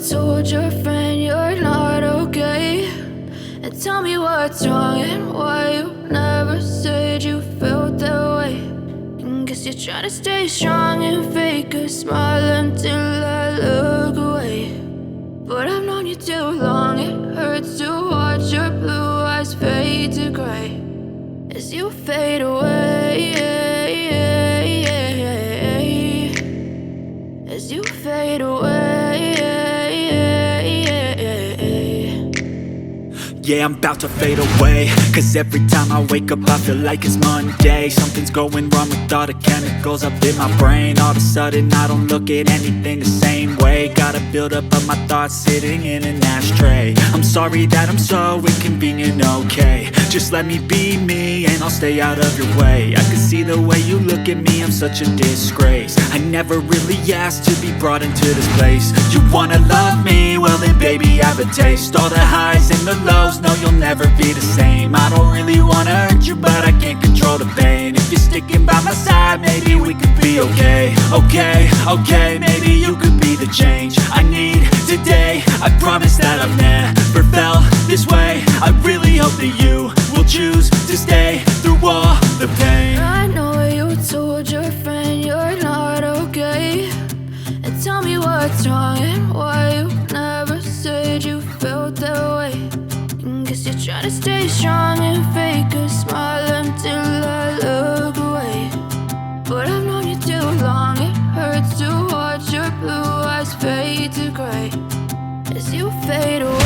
told your friend you're not okay, and tell me what's wrong and why you never said you felt that way. And guess you're trying to stay strong and fake a smile until I look away. But I've known you too long, it hurts to watch your blue eyes fade to gray as you fade away, as you fade away. Yeah, I'm about to fade away, cause every time I wake up I feel like it's Monday. Something's going wrong with all the chemicals up in my brain. All of a sudden I don't look at anything the same way. Gotta build up of my thoughts sitting in an ashtray. I'm sorry that I'm so inconvenient, okay. Just let me be me and I'll stay out of your way. I can see the way you look at me, I'm such a disgrace. I never really asked to be brought into this place. You wanna love me? Well then baby I have a taste. All the highs and the lows, no you'll never be the same. I don't really wanna hurt you but I can't control the pain. If you're sticking by my side maybe we could be okay. Okay, maybe you could be the change I need today. I promise that I've never felt this way. I really hope that you will choose to stay through all the pain. I know you told your friend you're not okay, and tell me what's wrong and why you never said you felt that way. And guess you're trying to stay strong and fake a smile until I look away. But I've known you too long, it hurts to watch your blue eyes fade to gray as you fade away.